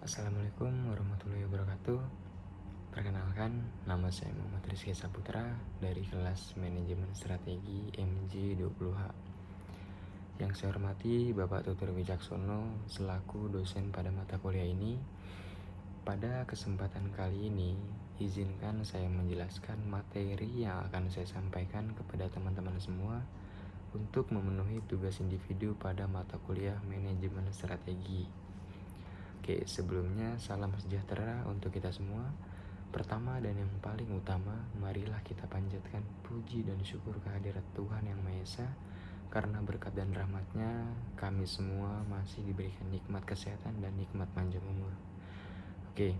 Assalamualaikum warahmatullahi wabarakatuh. Perkenalkan, nama saya Muhammad Rizky Saputra dari kelas Manajemen Strategi MJ20H. Yang saya hormati Bapak Tutur Wijaksono selaku dosen pada mata kuliah ini. Pada kesempatan kali ini, izinkan saya menjelaskan materi yang akan saya sampaikan kepada teman-teman semua untuk memenuhi tugas individu pada mata kuliah Manajemen Strategi. Oke, sebelumnya salam sejahtera untuk kita semua. Pertama dan yang paling utama, marilah kita panjatkan puji dan syukur kehadirat Tuhan Yang Maha Esa, karena berkat dan rahmat-Nya kami semua masih diberikan nikmat kesehatan dan nikmat panjang umur. Oke,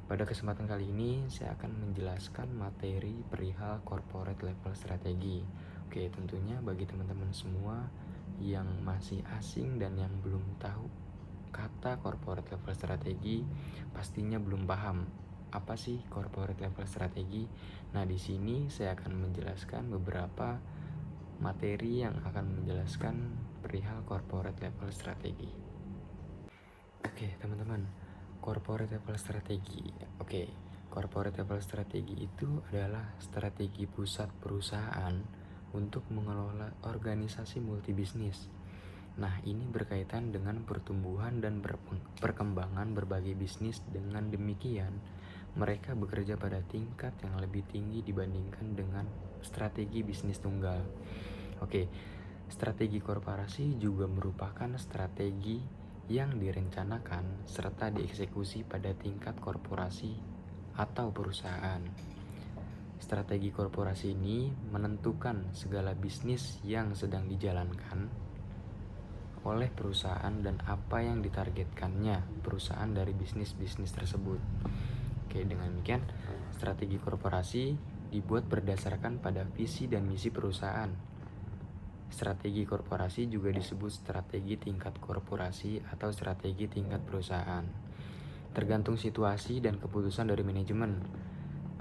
pada kesempatan kali ini saya akan menjelaskan materi perihal corporate level strategi. Oke, tentunya bagi teman-teman semua yang masih asing dan yang belum tahu kata corporate level strategi, pastinya belum paham apa sih corporate level strategi. Nah, di sini saya akan menjelaskan beberapa materi yang akan menjelaskan perihal corporate level strategi. Oke, teman-teman, corporate level strategi. Oke, corporate level strategi itu adalah strategi pusat perusahaan untuk mengelola organisasi multibisnis. Nah, ini berkaitan dengan pertumbuhan dan perkembangan berbagai bisnis. Dengan demikian, mereka bekerja pada tingkat yang lebih tinggi dibandingkan dengan strategi bisnis tunggal. Oke, strategi korporasi juga merupakan strategi yang direncanakan serta dieksekusi pada tingkat korporasi atau perusahaan. Strategi korporasi ini menentukan segala bisnis yang sedang dijalankan oleh perusahaan dan apa yang ditargetkannya perusahaan dari bisnis-bisnis tersebut. Oke, dengan demikian strategi korporasi dibuat berdasarkan pada visi dan misi perusahaan. Strategi korporasi juga disebut strategi tingkat korporasi atau strategi tingkat perusahaan. Tergantung situasi dan keputusan dari manajemen,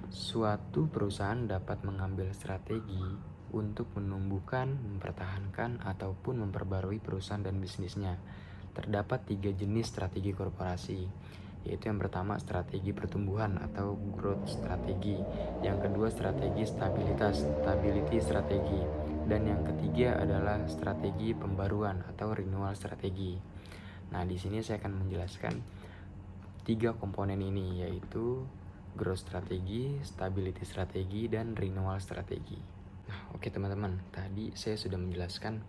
suatu perusahaan dapat mengambil strategi untuk menumbuhkan, mempertahankan, ataupun memperbarui perusahaan dan bisnisnya. Terdapat 3 jenis strategi korporasi, yaitu yang pertama strategi pertumbuhan atau growth strategi, yang kedua strategi stabilitas, stability strategi, dan yang ketiga adalah strategi pembaruan atau renewal strategi. Nah, di sini saya akan menjelaskan 3 komponen ini, yaitu growth strategi, stability strategi, dan renewal strategi. Nah, oke teman-teman, tadi saya sudah menjelaskan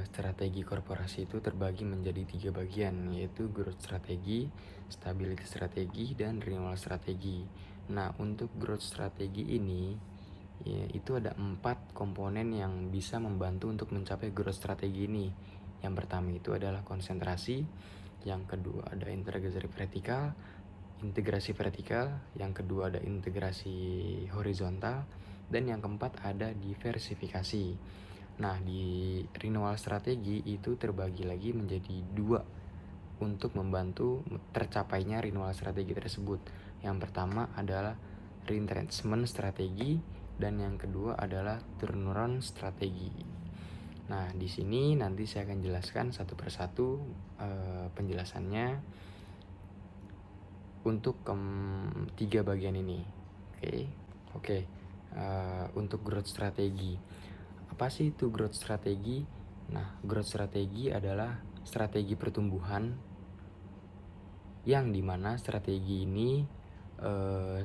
strategi korporasi itu terbagi menjadi 3 bagian, yaitu growth strategi, stability strategi, dan renewal strategi. Nah, untuk growth strategi ini ya, itu ada 4 komponen yang bisa membantu untuk mencapai growth strategi ini. Yang pertama itu adalah konsentrasi, yang kedua ada integrasi vertikal, yang kedua ada integrasi horizontal, dan yang keempat ada diversifikasi. Nah, di renewal strategi itu terbagi lagi menjadi 2 untuk membantu tercapainya renewal strategi tersebut. Yang pertama adalah retrenchment strategi dan yang kedua adalah turnaround strategi. Nah, di sini nanti saya akan jelaskan satu persatu penjelasannya untuk 3 bagian ini. Oke. Untuk growth strategi, apa sih itu growth strategi? Nah, growth strategi adalah strategi pertumbuhan yang dimana strategi ini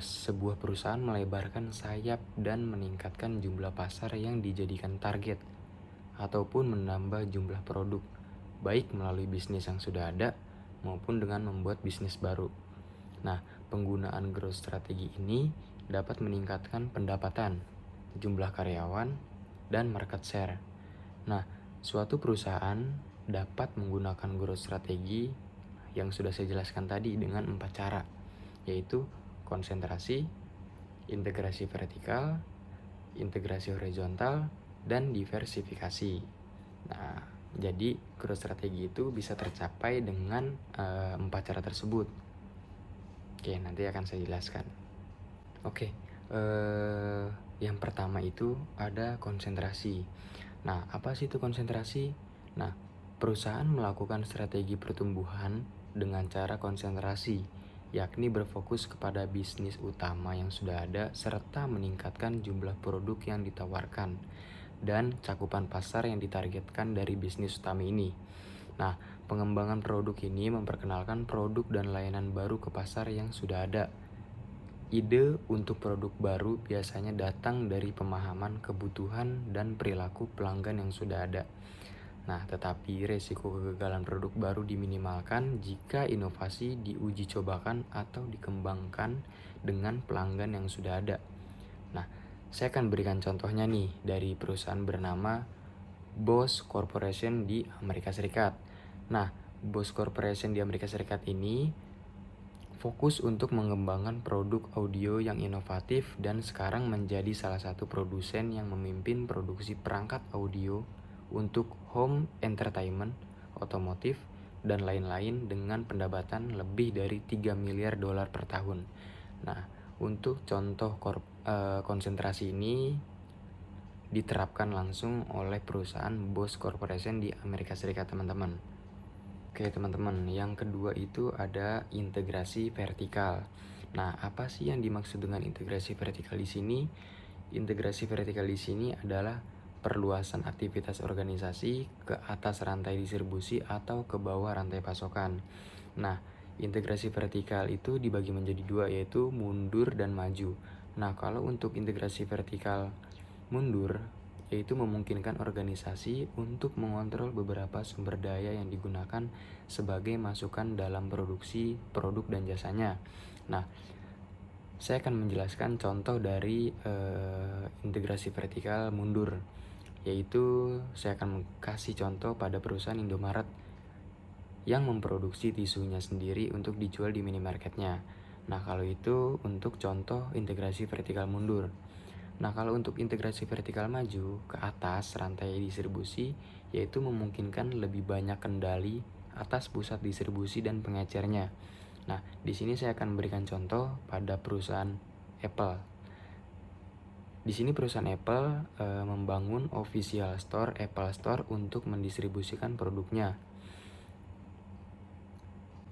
sebuah perusahaan melebarkan sayap dan meningkatkan jumlah pasar yang dijadikan target ataupun menambah jumlah produk, baik melalui bisnis yang sudah ada maupun dengan membuat bisnis baru. Nah, penggunaan growth strategi ini dapat meningkatkan pendapatan, jumlah karyawan, dan market share. Nah, suatu perusahaan dapat menggunakan growth strategi yang sudah saya jelaskan tadi dengan 4 cara, yaitu konsentrasi, integrasi vertikal, integrasi horizontal, dan diversifikasi. Nah, jadi growth strategi itu bisa tercapai dengan 4 cara tersebut. Oke, nanti akan saya jelaskan. Oke, yang pertama itu ada konsentrasi. Nah, apa sih itu konsentrasi? Nah, Perusahaan melakukan strategi pertumbuhan dengan cara konsentrasi, yakni berfokus kepada bisnis utama yang sudah ada serta meningkatkan jumlah produk yang ditawarkan dan cakupan pasar yang ditargetkan dari bisnis utama ini. Nah, pengembangan produk ini memperkenalkan produk dan layanan baru ke pasar yang sudah ada. Ide untuk produk baru biasanya datang dari pemahaman kebutuhan dan perilaku pelanggan yang sudah ada. Nah, tetapi resiko kegagalan produk baru diminimalkan jika inovasi diuji cobakan atau dikembangkan dengan pelanggan yang sudah ada. Nah, saya akan berikan contohnya nih dari perusahaan bernama Bose Corporation di Amerika Serikat. Nah, Bose Corporation di Amerika Serikat ini fokus untuk mengembangkan produk audio yang inovatif dan sekarang menjadi salah satu produsen yang memimpin produksi perangkat audio untuk home entertainment, otomotif, dan lain-lain dengan pendapatan lebih dari 3 miliar dolar per tahun. Nah, untuk contoh konsentrasi ini diterapkan langsung oleh perusahaan Bose Corporation di Amerika Serikat, teman-teman. Oke, teman-teman, yang kedua itu ada integrasi vertikal. Nah, apa sih yang dimaksud dengan integrasi vertikal di sini? Integrasi vertikal di sini adalah perluasan aktivitas organisasi ke atas rantai distribusi atau ke bawah rantai pasokan. Nah, integrasi vertikal itu dibagi menjadi dua, yaitu mundur dan maju. Nah, kalau untuk integrasi vertikal mundur, yaitu memungkinkan organisasi untuk mengontrol beberapa sumber daya yang digunakan sebagai masukan dalam produksi produk dan jasanya. Nah, saya akan menjelaskan contoh dari integrasi vertikal mundur, yaitu saya akan kasih contoh pada perusahaan Indomaret yang memproduksi tisunya sendiri untuk dijual di minimarketnya. Nah, kalau itu untuk contoh integrasi vertikal mundur. Nah, kalau untuk integrasi vertikal maju ke atas rantai distribusi, yaitu memungkinkan lebih banyak kendali atas pusat distribusi dan pengecernya. Nah, di sini saya akan memberikan contoh pada perusahaan Apple. Di sini perusahaan Apple membangun official store Apple Store untuk mendistribusikan produknya.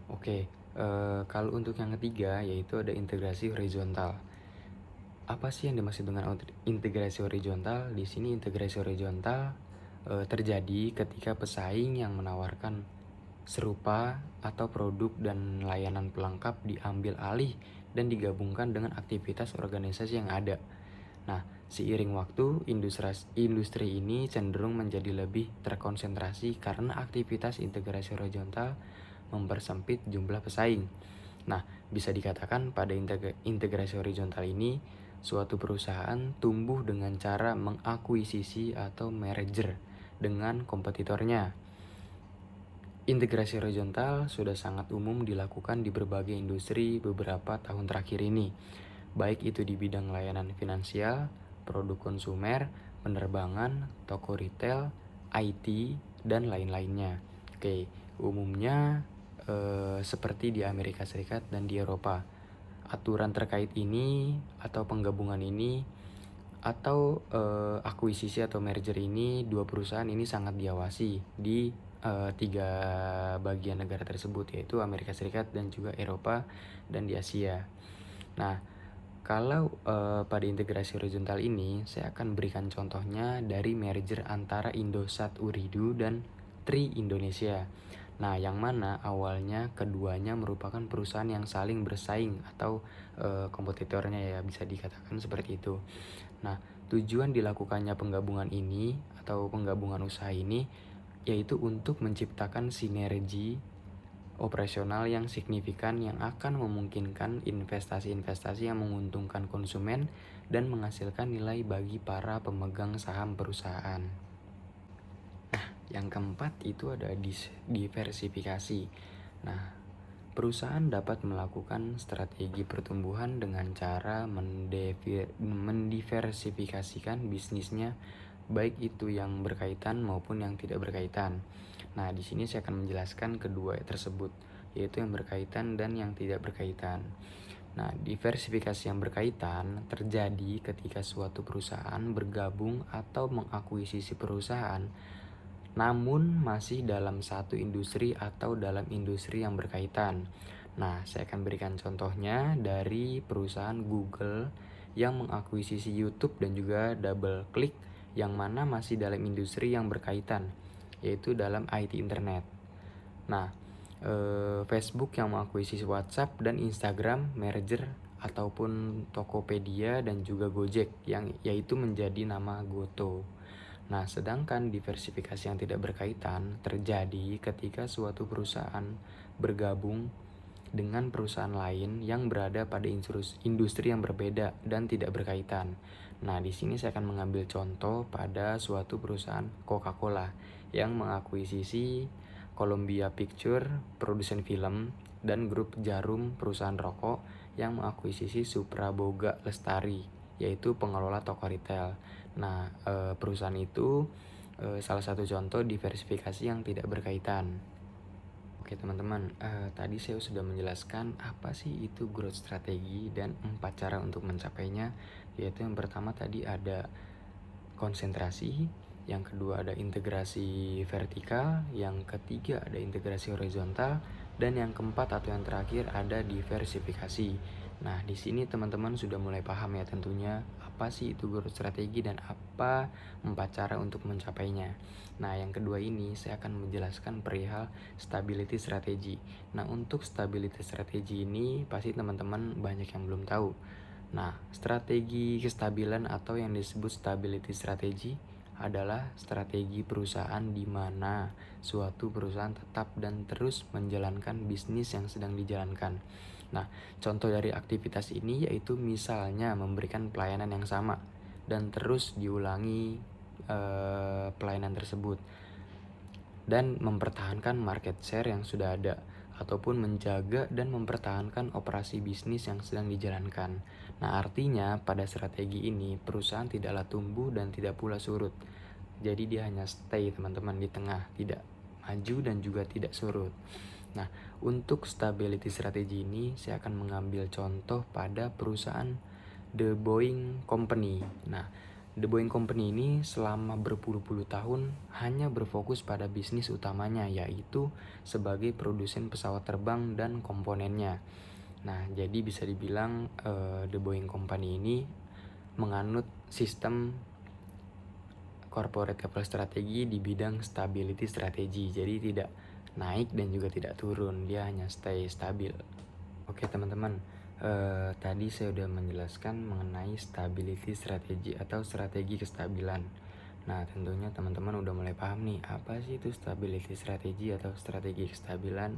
Oke, kalau untuk yang ketiga yaitu ada integrasi horizontal. Apa sih yang dimaksud dengan integrasi horizontal? Di sini integrasi horizontal terjadi ketika pesaing yang menawarkan serupa atau produk dan layanan pelengkap diambil alih dan digabungkan dengan aktivitas organisasi yang ada. Nah, seiring waktu, industri ini cenderung menjadi lebih terkonsentrasi karena aktivitas integrasi horizontal mempersempit jumlah pesaing. Nah, bisa dikatakan pada integrasi horizontal ini, suatu perusahaan tumbuh dengan cara mengakuisisi atau merger dengan kompetitornya. Integrasi horizontal sudah sangat umum dilakukan di berbagai industri beberapa tahun terakhir ini, baik itu di bidang layanan finansial, produk konsumer, penerbangan, toko retail, IT, dan lain-lainnya. Oke, umumnya seperti di Amerika Serikat dan di Eropa. Aturan terkait ini atau penggabungan ini atau akuisisi atau merger ini, dua perusahaan ini sangat diawasi di tiga bagian negara tersebut, yaitu Amerika Serikat dan juga Eropa dan di Asia. Nah, kalau pada integrasi horizontal ini saya akan berikan contohnya dari merger antara Indosat Ooredoo dan Tri Indonesia. Nah, yang mana awalnya keduanya merupakan perusahaan yang saling bersaing atau kompetitornya, ya bisa dikatakan seperti itu. Nah, tujuan dilakukannya penggabungan ini atau penggabungan usaha ini yaitu untuk menciptakan sinergi operasional yang signifikan yang akan memungkinkan investasi-investasi yang menguntungkan konsumen dan menghasilkan nilai bagi para pemegang saham perusahaan. Nah, yang keempat itu ada diversifikasi. Nah, perusahaan dapat melakukan strategi pertumbuhan dengan cara mendiversifikasikan bisnisnya, baik itu yang berkaitan maupun yang tidak berkaitan. Nah, di sini saya akan menjelaskan kedua tersebut, yaitu yang berkaitan dan yang tidak berkaitan. Nah, diversifikasi yang berkaitan terjadi ketika suatu perusahaan bergabung atau mengakuisisi perusahaan namun masih dalam satu industri atau dalam industri yang berkaitan. Nah, saya akan berikan contohnya dari perusahaan Google yang mengakuisisi YouTube dan juga DoubleClick yang mana masih dalam industri yang berkaitan, yaitu dalam IT internet. Nah, Facebook yang mengakuisisi WhatsApp dan Instagram merger ataupun Tokopedia dan juga Gojek yang yaitu menjadi nama Goto. Nah, sedangkan diversifikasi yang tidak berkaitan terjadi ketika suatu perusahaan bergabung dengan perusahaan lain yang berada pada industri yang berbeda dan tidak berkaitan. Nah, di sini saya akan mengambil contoh pada suatu perusahaan Coca-Cola yang mengakuisisi Columbia Picture, produsen film, dan grup Jarum, perusahaan rokok yang mengakuisisi Supraboga Lestari, yaitu pengelola toko retail. Nah, perusahaan itu salah satu contoh diversifikasi yang tidak berkaitan. Oke teman-teman, tadi saya sudah menjelaskan apa sih itu growth strategi dan 4 cara untuk mencapainya, yaitu yang pertama tadi ada konsentrasi, yang kedua ada integrasi vertikal, yang ketiga ada integrasi horizontal, dan yang keempat atau yang terakhir ada diversifikasi. Nah, di sini teman-teman sudah mulai paham ya tentunya apa sih itu growth strategi dan apa 4 cara untuk mencapainya. Nah, yang kedua ini saya akan menjelaskan perihal stability strategi. Nah, untuk stability strategi ini pasti teman-teman banyak yang belum tahu. Nah, strategi kestabilan atau yang disebut stability strategy adalah strategi perusahaan di mana suatu perusahaan tetap dan terus menjalankan bisnis yang sedang dijalankan. Nah, contoh dari aktivitas ini yaitu misalnya memberikan pelayanan yang sama dan terus diulangi pelayanan tersebut dan mempertahankan market share yang sudah ada ataupun menjaga dan mempertahankan operasi bisnis yang sedang dijalankan. Nah, artinya pada strategi ini perusahaan tidaklah tumbuh dan tidak pula surut. Jadi dia hanya stay teman-teman di tengah, tidak maju dan juga tidak surut. Nah, untuk stability strategi ini saya akan mengambil contoh pada perusahaan The Boeing Company. Nah, The Boeing Company ini selama berpuluh-puluh tahun hanya berfokus pada bisnis utamanya, yaitu sebagai produsen pesawat terbang dan komponennya. Nah, jadi bisa dibilang The Boeing Company ini menganut sistem corporate level strategi di bidang stability strategi. Jadi tidak naik dan juga tidak turun, dia hanya stay stabil. Oke teman-teman, tadi saya sudah menjelaskan mengenai stability strategi atau strategi kestabilan. Nah, tentunya teman-teman udah mulai paham nih, apa sih itu stability strategi atau strategi kestabilan.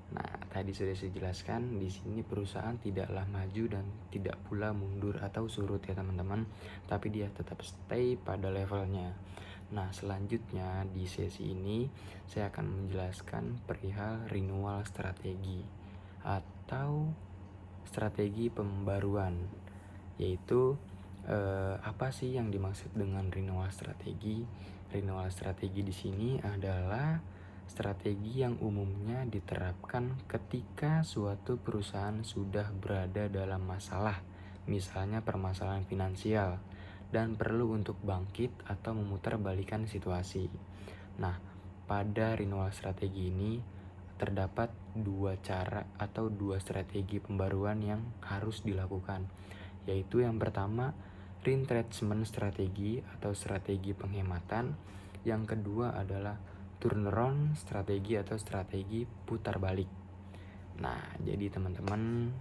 Nah, tadi sudah saya jelaskan, di sini perusahaan tidaklah maju dan tidak pula mundur atau surut ya teman-teman, tapi dia tetap stay pada levelnya. Nah, selanjutnya di sesi ini saya akan menjelaskan perihal renewal strategi atau strategi pembaruan, yaitu apa sih yang dimaksud dengan renewal strategi? Renewal strategi di sini adalah strategi yang umumnya diterapkan ketika suatu perusahaan sudah berada dalam masalah, misalnya permasalahan finansial, dan perlu untuk bangkit atau memutarbalikkan situasi. Nah, pada renewal strategi ini terdapat 2 cara atau 2 strategi pembaruan yang harus dilakukan, yaitu yang pertama retrenchment strategi atau strategi penghematan, yang kedua adalah turnaround strategi atau strategi putar balik. Nah, jadi teman-teman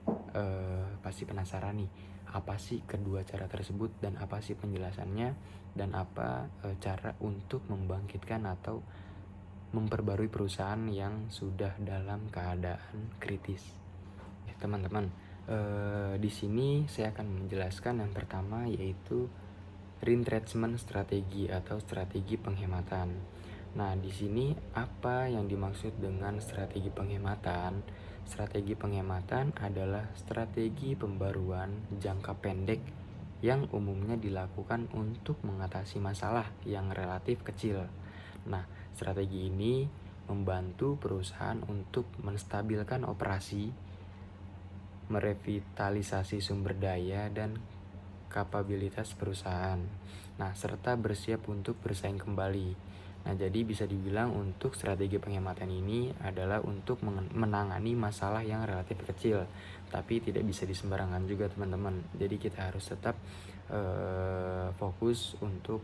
pasti penasaran nih, apa sih kedua cara tersebut dan apa sih penjelasannya dan apa cara untuk membangkitkan atau memperbarui perusahaan yang sudah dalam keadaan kritis. Teman-teman, di sini saya akan menjelaskan yang pertama yaitu retrenchment strategi atau strategi penghematan. Nah, di sini apa yang dimaksud dengan strategi penghematan? Strategi penghematan adalah strategi pembaruan jangka pendek yang umumnya dilakukan untuk mengatasi masalah yang relatif kecil. Nah, strategi ini membantu perusahaan untuk menstabilkan operasi, merevitalisasi sumber daya dan kapabilitas perusahaan. Nah, serta bersiap untuk bersaing kembali. Nah, jadi bisa dibilang untuk strategi penghematan ini adalah untuk menangani masalah yang relatif kecil, tapi tidak bisa disembarangan juga teman-teman. Jadi kita harus tetap fokus untuk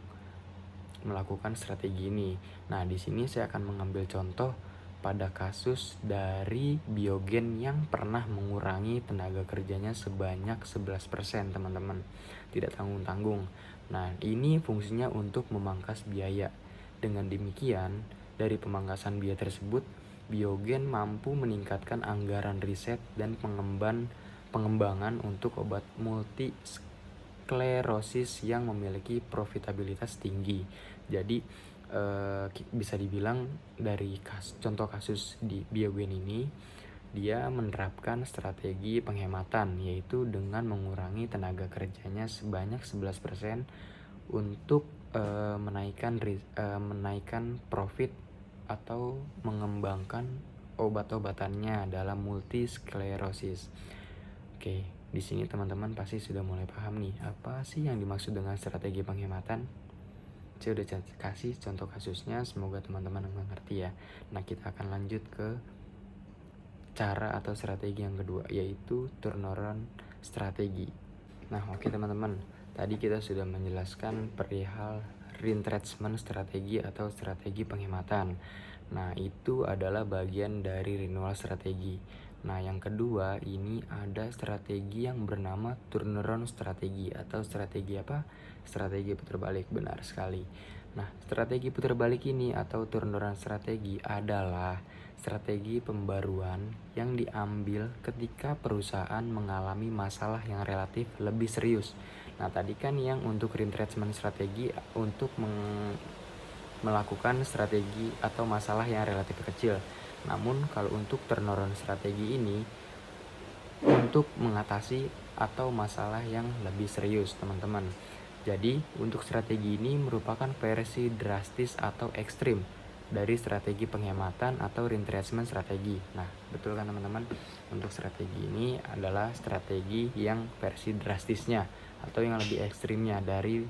melakukan strategi ini. Nah, di sini saya akan mengambil contoh pada kasus dari Biogen yang pernah mengurangi tenaga kerjanya sebanyak 11% teman-teman. Tidak tanggung-tanggung. Nah, ini fungsinya untuk memangkas biaya. Dengan demikian, dari pemangkasan biaya tersebut, Biogen mampu meningkatkan anggaran riset dan pengembangan untuk obat multi sklerosis yang memiliki profitabilitas tinggi. Jadi bisa dibilang dari contoh kasus di Biogen ini, dia menerapkan strategi penghematan, yaitu dengan mengurangi tenaga kerjanya sebanyak 11% untuk menaikkan profit atau mengembangkan obat-obatannya dalam multisklerosis. Oke, di sini teman-teman pasti sudah mulai paham nih, apa sih yang dimaksud dengan strategi penghematan? Saya udah kasih contoh kasusnya, semoga teman-teman mengerti ya. Nah, kita akan lanjut ke cara atau strategi yang kedua, yaitu turnaround strategi. Nah, oke teman-teman, tadi kita sudah menjelaskan perihal retrenchment strategi atau strategi penghematan. Nah, itu adalah bagian dari renewal strategi. Nah, yang kedua ini ada strategi yang bernama turnaround strategi atau strategi apa? Strategi putar balik, benar sekali. Nah, strategi putar balik ini atau turnaround strategi adalah strategi pembaruan yang diambil ketika perusahaan mengalami masalah yang relatif lebih serius. Nah, tadi kan yang untuk retrenchment strategi untuk melakukan strategi atau masalah yang relatif kecil. Namun kalau untuk turnaround strategi ini untuk mengatasi atau masalah yang lebih serius, teman-teman. Jadi untuk strategi ini merupakan versi drastis atau ekstrim dari strategi penghematan atau retrenchment strategi. Nah, betul kan teman-teman? Untuk strategi ini adalah strategi yang versi drastisnya atau yang lebih ekstrimnya dari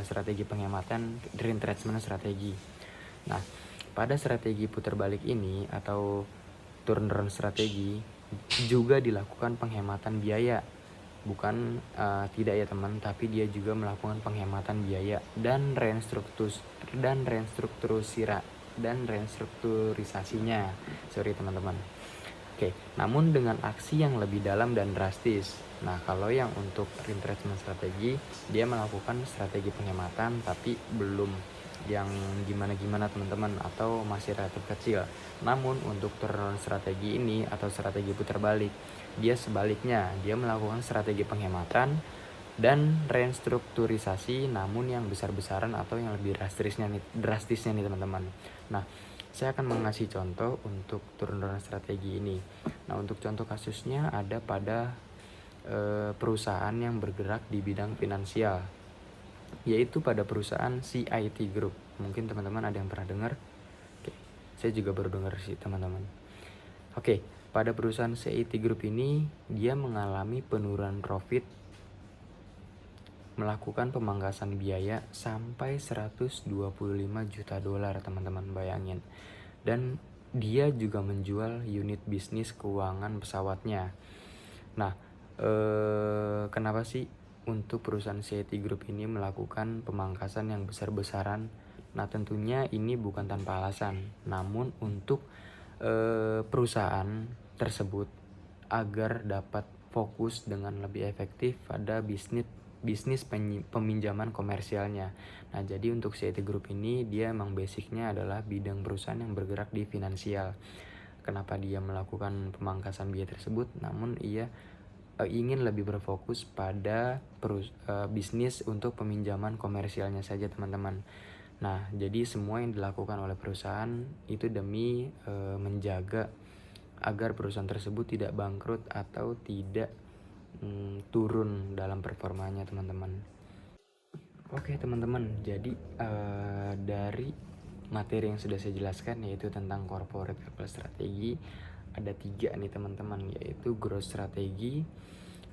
strategi penghematan retrenchment strategi. Nah, pada strategi putar balik ini atau turnaround strategi juga dilakukan penghematan biaya. Bukan tidak ya teman, tapi dia juga melakukan penghematan biaya dan restrukturisasinya. Sorry teman-teman. Oke, namun dengan aksi yang lebih dalam dan drastis. Nah, kalau yang untuk retrenchment strategi, dia melakukan strategi penghematan tapi belum yang gimana-gimana teman-teman, atau masih relatif kecil. Namun untuk turnaround strategi ini atau strategi putar balik, dia sebaliknya, dia melakukan strategi penghematan dan restrukturisasi namun yang besar-besaran atau yang lebih drastisnya nih teman-teman. Nah, saya akan mengasih contoh untuk turnaround strategi ini. Nah, untuk contoh kasusnya ada pada perusahaan yang bergerak di bidang finansial, yaitu pada perusahaan CIT Group. Mungkin teman-teman ada yang pernah dengar. Oke, saya juga baru dengar sih teman-teman. Oke, pada perusahaan CIT Group ini dia mengalami penurunan profit, melakukan pemangkasan biaya sampai 125 juta dolar teman-teman, bayangin. Dan dia juga menjual unit bisnis keuangan pesawatnya. Nah, kenapa sih untuk perusahaan CIT Group ini melakukan pemangkasan yang besar-besaran? Nah, tentunya ini bukan tanpa alasan, namun untuk perusahaan tersebut agar dapat fokus dengan lebih efektif pada bisnis peminjaman komersialnya. Nah, jadi untuk CIT Group ini dia emang basicnya adalah bidang perusahaan yang bergerak di finansial. Kenapa dia melakukan pemangkasan biaya tersebut? Namun ia ingin lebih berfokus pada bisnis untuk peminjaman komersialnya saja teman-teman. Nah, jadi semua yang dilakukan oleh perusahaan itu demi menjaga agar perusahaan tersebut tidak bangkrut atau tidak turun dalam performanya teman-teman. Oke teman-teman, jadi dari materi yang sudah saya jelaskan, yaitu tentang corporate level strategi, ada 3 nih teman-teman, yaitu growth strategi,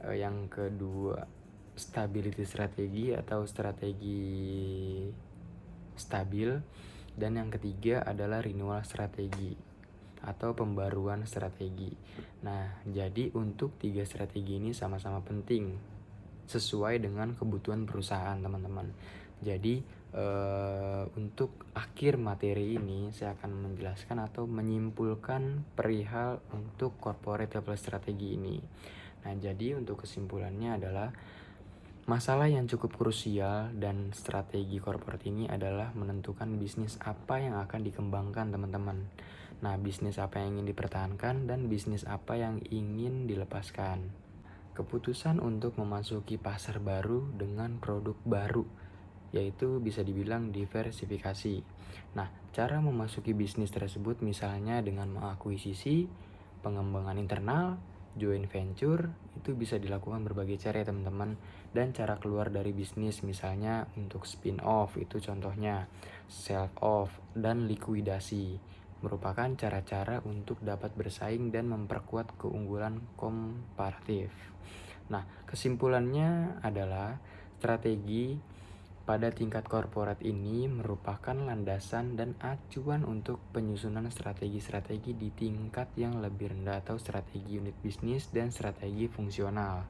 yang kedua stability strategi atau strategi stabil, Dan yang ketiga adalah renewal strategi atau pembaruan strategi. Nah, jadi untuk 3 strategi ini sama-sama penting sesuai dengan kebutuhan perusahaan, teman-teman. Jadi untuk akhir materi ini saya akan menjelaskan atau menyimpulkan perihal untuk corporate level strategi ini. Nah, jadi untuk kesimpulannya adalah masalah yang cukup krusial dan strategi corporate ini adalah menentukan bisnis apa yang akan dikembangkan, teman-teman. Nah, bisnis apa yang ingin dipertahankan dan bisnis apa yang ingin dilepaskan. Keputusan untuk memasuki pasar baru dengan produk baru, yaitu bisa dibilang diversifikasi. Nah, cara memasuki bisnis tersebut misalnya dengan mengakuisisi, pengembangan internal, joint venture, itu bisa dilakukan berbagai cara ya teman-teman. Dan cara keluar dari bisnis misalnya untuk spin off, itu contohnya sell off dan likuidasi, merupakan cara-cara untuk dapat bersaing dan memperkuat keunggulan komparatif. Nah, kesimpulannya adalah strategi pada tingkat korporat ini merupakan landasan dan acuan untuk penyusunan strategi-strategi di tingkat yang lebih rendah atau strategi unit bisnis dan strategi fungsional.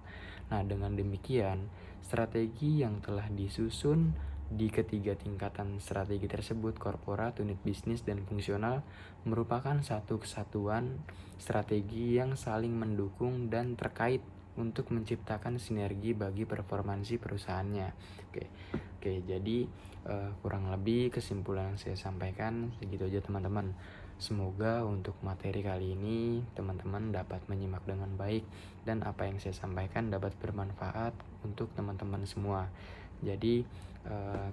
Nah, dengan demikian, strategi yang telah disusun di ketiga tingkatan strategi tersebut, korporat, unit bisnis, dan fungsional, merupakan satu kesatuan strategi yang saling mendukung dan terkait untuk menciptakan sinergi bagi performansi perusahaannya. Oke, jadi kurang lebih kesimpulan yang saya sampaikan segitu aja teman-teman. Semoga untuk materi kali ini teman-teman dapat menyimak dengan baik dan apa yang saya sampaikan dapat bermanfaat untuk teman-teman semua. Jadi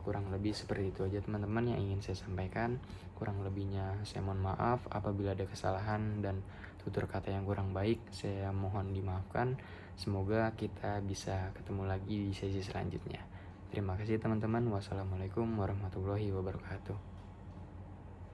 kurang lebih seperti itu aja teman-teman yang ingin saya sampaikan. Kurang lebihnya saya mohon maaf apabila ada kesalahan dan tutur kata yang kurang baik, saya mohon dimaafkan. Semoga kita bisa ketemu lagi di sesi selanjutnya. Terima kasih teman-teman. Wassalamualaikum warahmatullahi wabarakatuh.